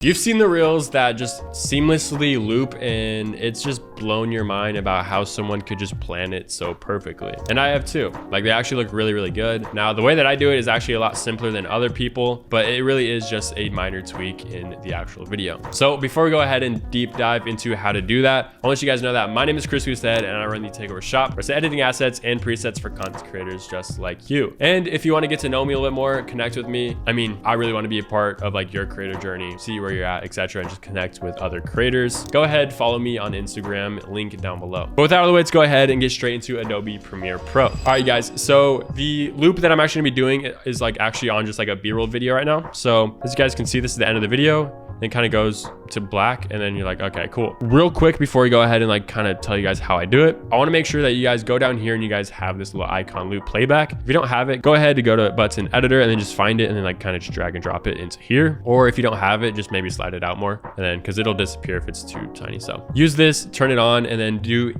You've seen the reels that just seamlessly loop, and it's just blown your mind about how someone could just plan it so perfectly. And I have too. Like, they actually look really, really good. Now, the way that I do it is actually a lot simpler than other people, but it really is just a minor tweak in the actual video. So before we go ahead and deep dive into how to do that, I'll let you guys know that my name is Boustedt, and I run the Takeover Shop, where it's editing assets and presets for content creators just like you. And if you want to get to know me a little bit more, connect with me. I mean, I really want to be a part of like your creator journey, see where you're at, etc., and just connect with other creators. Go ahead, follow me on Instagram, link down below. But without all the way, let's go ahead and get straight into Adobe Premiere Pro. All right, guys, so the loop that I'm actually gonna be doing is like actually on just like a B-roll video right now. So as you guys can see, this is the end of the video. It kind of goes to black, and then you're like, okay, cool. Real quick before we go ahead and like kind of tell you guys how I do it, I want to make sure that you guys go down here and you guys have this little icon loop playback. If you don't have it, go ahead to go to button editor and then just find it and then like kind of just drag and drop it into here. Or if you don't have it, just maybe slide it out more, and then because it'll disappear if it's too tiny. So use this, turn it on, and then do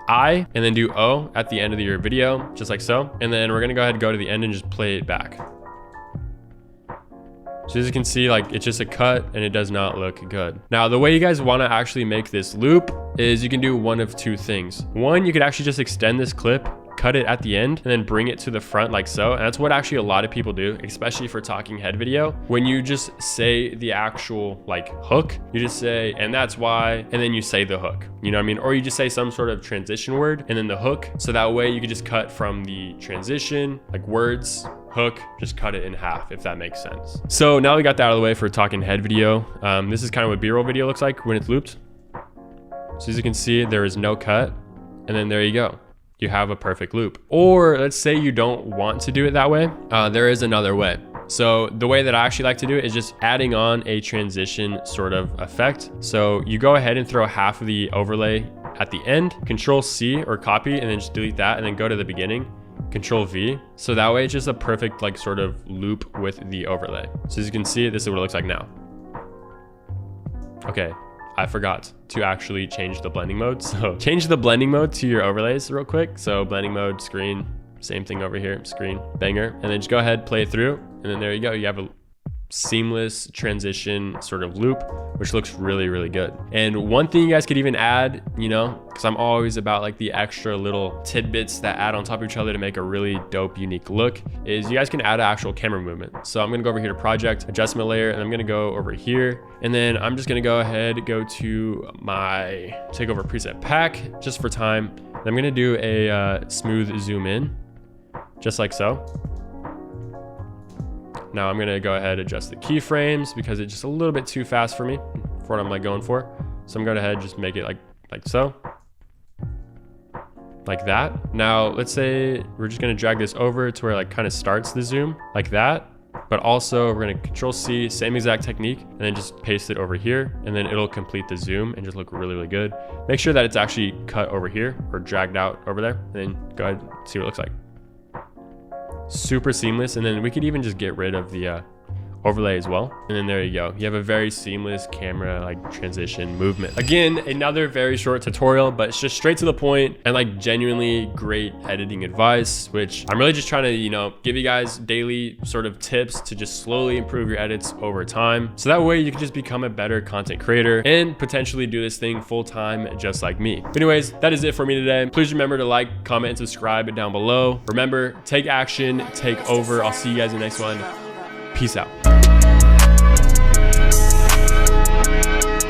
I, and then do O at the end of your video, just like so. And then we're gonna go ahead and go to the end and just play it back. So as you can see, like, it's just a cut and it does not look good. Now, the way you guys want to actually make this loop is you can do one of two things. One, you could actually just extend this clip, cut it at the end, and then bring it to the front like so. And that's what actually a lot of people do, especially for talking head video. When you just say the actual like hook, you just say, and that's why, and then you say the hook, you know what I mean? Or you just say some sort of transition word and then the hook. So that way you could just cut from the transition, like words, hook, just cut it in half, if that makes sense. So now we got that out of the way for talking head video. This is kind of what B-roll video looks like when it's looped. So as you can see, there is no cut, and then there you go. You have a perfect loop. Or let's say you don't want to do it that way. There is another way. So the way that I actually like to do it is just adding on a transition sort of effect. So you go ahead and throw half of the overlay at the end, Control C or copy, and then just delete that, and then go to the beginning, Control V. So that way it's just a perfect like sort of loop with the overlay. So as you can see, this is what it looks like now. Okay, I forgot to actually change the blending mode. So change the blending mode to your overlays real quick. So blending mode, screen, same thing over here, screen, banger. And then just go ahead, play through. And then there you go. You have a seamless transition sort of loop, which looks really, really good. And one thing you guys could even add, you know, because I'm always about like the extra little tidbits that add on top of each other to make a really dope, unique look, is you guys can add an actual camera movement. So I'm gonna go over here to project, adjustment layer, and I'm gonna go over here. And then I'm just gonna go ahead, go to my takeover preset pack just for time. And I'm gonna do a smooth zoom in, just like so. Now I'm gonna go ahead and adjust the keyframes because it's just a little bit too fast for me for what I'm like going for. So I'm going to go ahead and just make it like so, like that. Now let's say we're just gonna drag this over to where it like kind of starts the zoom like that. But also we're gonna Control C, same exact technique, and then just paste it over here, and then it'll complete the zoom and just look really, really good. Make sure that it's actually cut over here or dragged out over there, and then go ahead and see what it looks like. Super seamless. And then we could even just get rid of the overlay as well, and then there you go. You have a very seamless camera like transition movement. Again, another very short tutorial, but it's just straight to the point and like genuinely great editing advice, which I'm really just trying to, you know, give you guys daily sort of tips to just slowly improve your edits over time, so that way you can just become a better content creator and potentially do this thing full time just like me. But anyways, that is it for me today. Please remember to like, comment, and subscribe down below. Remember, take action, take over. I'll see you guys in the next one. Peace out.